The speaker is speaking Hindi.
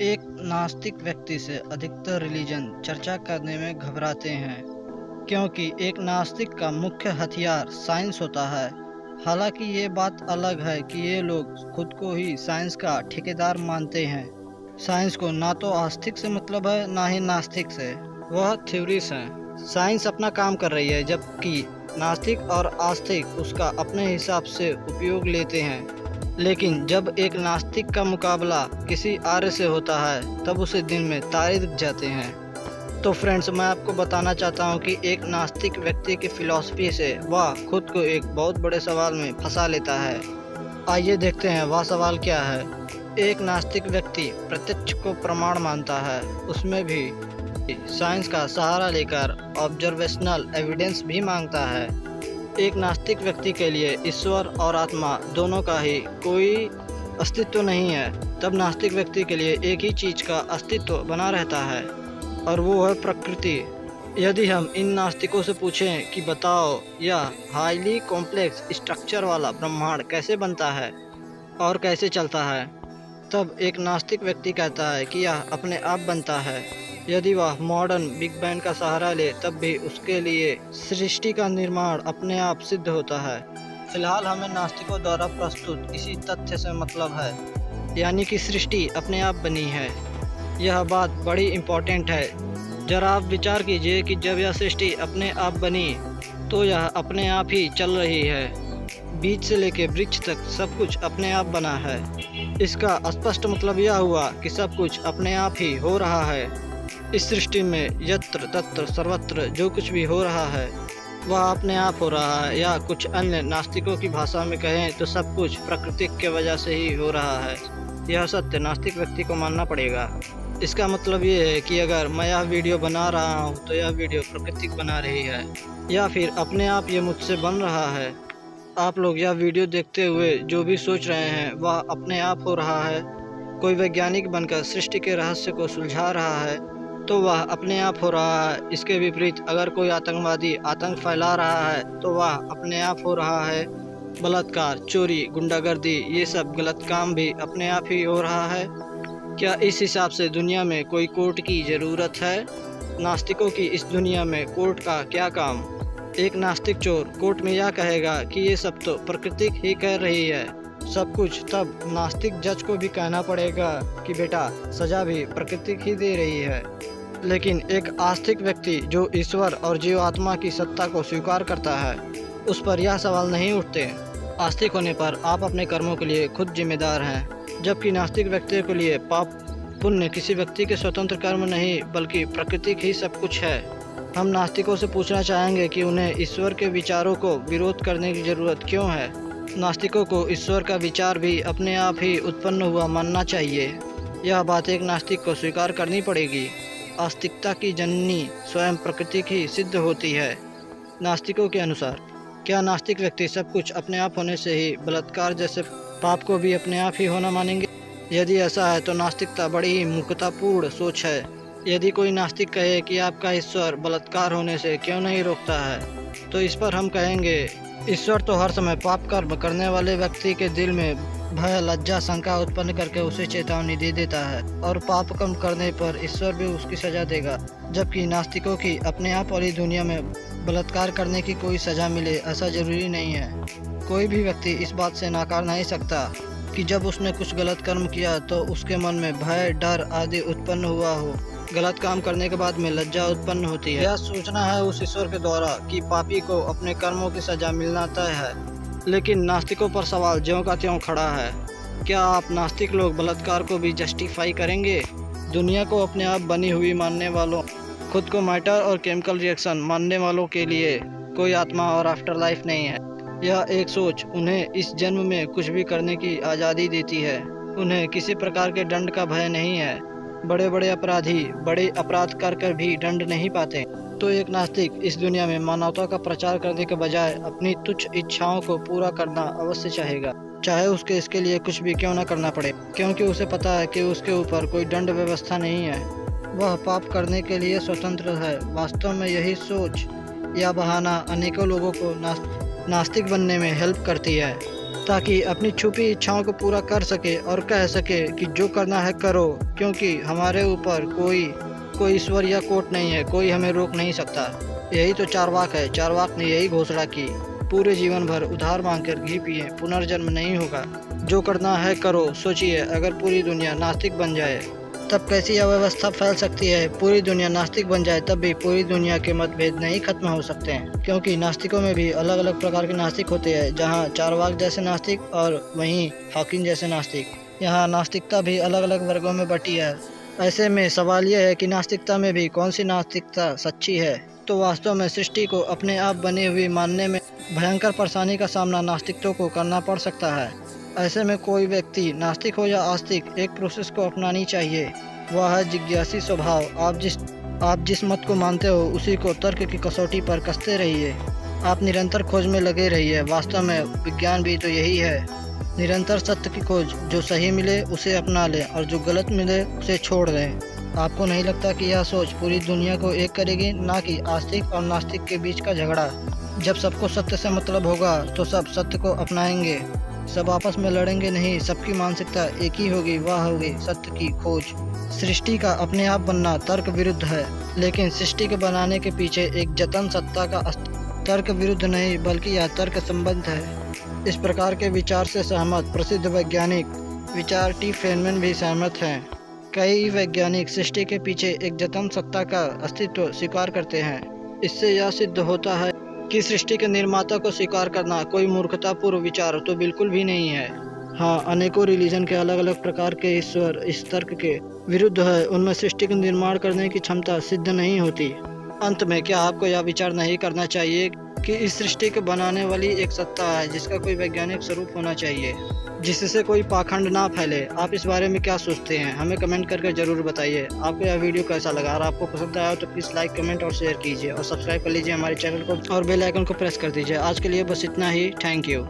एक नास्तिक व्यक्ति से अधिकतर रिलीजन चर्चा करने में घबराते हैं, क्योंकि एक नास्तिक का मुख्य हथियार साइंस होता है। हालांकि ये बात अलग है कि ये लोग खुद को ही साइंस का ठेकेदार मानते हैं। साइंस को ना तो आस्तिक से मतलब है, ना ही नास्तिक से। वह थ्योरीज हैं। साइंस अपना काम कर रही है, जबकि नास्तिक और आस्तिक उसका अपने हिसाब से उपयोग लेते हैं। लेकिन जब एक नास्तिक का मुकाबला किसी आर्य से होता है, तब उसे दिन में तारे दिख जाते हैं। तो फ्रेंड्स, मैं आपको बताना चाहता हूँ कि एक नास्तिक व्यक्ति की फिलॉसफी से वह खुद को एक बहुत बड़े सवाल में फंसा लेता है। आइए देखते हैं वह सवाल क्या है। एक नास्तिक व्यक्ति प्रत्यक्ष को प्रमाण मानता है, उसमें भी साइंस का सहारा लेकर ऑब्जर्वेशनल एविडेंस भी मांगता है। एक नास्तिक व्यक्ति के लिए ईश्वर और आत्मा दोनों का ही कोई अस्तित्व नहीं है। तब नास्तिक व्यक्ति के लिए एक ही चीज का अस्तित्व बना रहता है, और वो है प्रकृति। यदि हम इन नास्तिकों से पूछें कि बताओ यह हाईली कॉम्प्लेक्स स्ट्रक्चर वाला ब्रह्मांड कैसे बनता है और कैसे चलता है, तब एक नास्तिक व्यक्ति कहता है कि यह अपने आप बनता है। यदि वह मॉडर्न बिग बैंग का सहारा ले, तब भी उसके लिए सृष्टि का निर्माण अपने आप सिद्ध होता है। फिलहाल हमें नास्तिकों द्वारा प्रस्तुत इसी तथ्य से मतलब है, यानी कि सृष्टि अपने आप बनी है। यह बात बड़ी इम्पोर्टेंट है। जरा आप विचार कीजिए कि जब यह सृष्टि अपने आप बनी, तो यह अपने आप ही चल रही है। बीज से लेकर वृक्ष तक सब कुछ अपने आप बना है। इसका स्पष्ट मतलब यह हुआ कि सब कुछ अपने आप ही हो रहा है। इस सृष्टि में यत्र तत्र सर्वत्र जो कुछ भी हो रहा है, वह अपने आप हो रहा है, या कुछ अन्य नास्तिकों की भाषा में कहें तो सब कुछ प्रकृति के वजह से ही हो रहा है। यह सत्य नास्तिक व्यक्ति को मानना पड़ेगा। इसका मतलब ये है कि अगर मैं यह वीडियो बना रहा हूँ, तो यह वीडियो प्रकृति बना रही है, या फिर अपने आप ये मुझसे बन रहा है। आप लोग यह वीडियो देखते हुए जो भी सोच रहे हैं, वह अपने आप हो रहा है। कोई वैज्ञानिक बनकर सृष्टि के रहस्य को सुलझा रहा है, तो वह अपने आप हो रहा है। इसके विपरीत अगर कोई आतंकवादी आतंक फैला रहा है, तो वह अपने आप हो रहा है। बलात्कार, चोरी, गुंडागर्दी, ये सब गलत काम भी अपने आप ही हो रहा है। क्या इस हिसाब से दुनिया में कोई कोर्ट की ज़रूरत है? नास्तिकों की इस दुनिया में कोर्ट का क्या काम? एक नास्तिक चोर कोर्ट में यह कहेगा कि ये सब तो प्रकृति ही कह रही है सब कुछ, तब नास्तिक जज को भी कहना पड़ेगा कि बेटा सजा भी प्रकृति ही दे रही है। लेकिन एक आस्तिक व्यक्ति जो ईश्वर और जीवात्मा की सत्ता को स्वीकार करता है, उस पर यह सवाल नहीं उठते। आस्तिक होने पर आप अपने कर्मों के लिए खुद जिम्मेदार हैं, जबकि नास्तिक व्यक्ति के लिए पाप पुण्य किसी व्यक्ति के स्वतंत्र कर्म नहीं, बल्कि प्रकृति ही सब कुछ है। हम नास्तिकों से पूछना चाहेंगे कि उन्हें ईश्वर के विचारों को विरोध करने की जरूरत क्यों है। नास्तिकों को ईश्वर का विचार भी अपने आप ही उत्पन्न हुआ मानना चाहिए। यह बात एक नास्तिक को स्वीकार करनी पड़ेगी। आस्तिकता की जननी स्वयं प्रकृति ही सिद्ध होती है। नास्तिकों के अनुसार क्या नास्तिक व्यक्ति सब कुछ अपने आप होने से ही बलात्कार जैसे पाप को भी अपने आप ही होना मानेंगे? यदि ऐसा है तो नास्तिकता बड़ी ही मूर्खतापूर्ण सोच है। यदि कोई नास्तिक कहे कि आपका ईश्वर बलात्कार होने से क्यों नहीं रोकता है, तो इस पर हम कहेंगे ईश्वर तो हर समय पाप कर्म करने वाले व्यक्ति के दिल में भय, लज्जा, शंका उत्पन्न करके उसे चेतावनी दे देता है, और पाप कर्म करने पर ईश्वर भी उसकी सजा देगा। जबकि नास्तिकों की अपने आप वाली दुनिया में बलात्कार करने की कोई सजा मिले ऐसा जरूरी नहीं है। कोई भी व्यक्ति इस बात से नाकार नहीं सकता कि जब उसने कुछ गलत कर्म किया तो उसके मन में भय, डर आदि उत्पन्न हुआ हो। गलत काम करने के बाद में लज्जा उत्पन्न होती है। यह सोचना है उस ईश्वर के द्वारा कि पापी को अपने कर्मों की सजा मिलना तय है। लेकिन नास्तिकों पर सवाल ज्यों का त्यों खड़ा है। क्या आप नास्तिक लोग बलात्कार को भी जस्टिफाई करेंगे? दुनिया को अपने आप बनी हुई मानने वालों, खुद को मैटर और केमिकल रिएक्शन मानने वालों के लिए कोई आत्मा और आफ्टर लाइफ नहीं है। यह एक सोच उन्हें इस जन्म में कुछ भी करने की आज़ादी देती है। उन्हें किसी प्रकार के दंड का भय नहीं है। बड़े बड़े अपराधी बड़े अपराध कर भी दंड नहीं पाते। तो एक नास्तिक इस दुनिया में मानवता का प्रचार करने के बजाय अपनी तुच्छ इच्छाओं को पूरा करना अवश्य चाहेगा, चाहे उसके इसके लिए कुछ भी क्यों न करना पड़े, क्योंकि उसे पता है कि उसके ऊपर कोई दंड व्यवस्था नहीं है। वह पाप करने के लिए स्वतंत्र है। वास्तव में यही सोच या बहाना अनेकों लोगों को नास्तिक बनने में हेल्प करती है। ताकि अपनी छुपी इच्छाओं को पूरा कर सके और कह सके कि जो करना है करो, क्योंकि हमारे ऊपर कोई ईश्वर या कोर्ट नहीं है, कोई हमें रोक नहीं सकता। यही तो चारवाक है। चारवाक ने यही घोषणा की, पूरे जीवन भर उधार मांगकर घी पिए, पुनर्जन्म नहीं होगा। जो करना है करो। सोचिए, अगर पूरी दुनिया नास्तिक बन जाए तब कैसी अव्यवस्था फैल सकती है। पूरी दुनिया नास्तिक बन जाए तब भी पूरी दुनिया के मतभेद नहीं खत्म हो सकते हैं, क्योंकि नास्तिकों में भी अलग अलग प्रकार के नास्तिक होते हैं। जहाँ चारवाक जैसे नास्तिक और वहीं हॉकिंस जैसे नास्तिक। यहाँ नास्तिकता भी अलग अलग वर्गों में बटी है। ऐसे में सवाल यह है कि नास्तिकता में भी कौन सी नास्तिकता सच्ची है। तो वास्तव में सृष्टि को अपने आप बनी हुई मानने में भयंकर परेशानी का सामना नास्तिकों को करना पड़ सकता है। ऐसे में कोई व्यक्ति नास्तिक हो या आस्तिक, एक प्रोसेस को अपनानी चाहिए। वह है जिज्ञासी स्वभाव। आप जिस मत को मानते हो उसी को तर्क की कसौटी पर कसते रहिए। आप निरंतर खोज में लगे रहिए। वास्तव में विज्ञान भी तो यही है, निरंतर सत्य की खोज। जो सही मिले उसे अपना लें और जो गलत मिले उसे छोड़ दें। आपको नहीं लगता कि यह सोच पूरी दुनिया को एक करेगी, ना कि आस्तिक और नास्तिक के बीच का झगड़ा? जब सबको सत्य से मतलब होगा तो सब सत्य को अपनाएंगे। सब आपस में लड़ेंगे नहीं। सबकी मानसिकता एक ही होगी, वह होगी सत्य की खोज। सृष्टि का अपने आप बनना तर्क विरुद्ध है, लेकिन सृष्टि के बनाने के पीछे एक जतन सत्ता का तर्क विरुद्ध नहीं, बल्कि यह तर्क संबद्ध है। इस प्रकार के विचार से सहमत प्रसिद्ध वैज्ञानिक विचार टी फेनमैन भी सहमत हैं। कई वैज्ञानिक सृष्टि के पीछे एक जतन सत्ता का अस्तित्व स्वीकार करते हैं। इससे यह सिद्ध होता है कि सृष्टि के निर्माता को स्वीकार करना कोई मूर्खतापूर्ण विचार तो बिल्कुल भी नहीं है। हाँ, अनेकों रिलीजन के अलग अलग प्रकार के ईश्वर इस तर्क के विरुद्ध है। उनमें सृष्टि का निर्माण करने की क्षमता सिद्ध नहीं होती। अंत में क्या आपको यह विचार नहीं करना चाहिए कि इस सृष्टि को बनाने वाली एक सत्ता है जिसका कोई वैज्ञानिक स्वरूप होना चाहिए, जिससे कोई पाखंड ना फैले? आप इस बारे में क्या सोचते हैं? हमें कमेंट करके जरूर बताइए। आपको यह वीडियो कैसा लगा? और आपको पसंद आया तो प्लीज़ लाइक, कमेंट और शेयर कीजिए और सब्सक्राइब कर लीजिए हमारे चैनल को और बेल आइकन को प्रेस कर दीजिए। आज के लिए बस इतना ही। Thank you.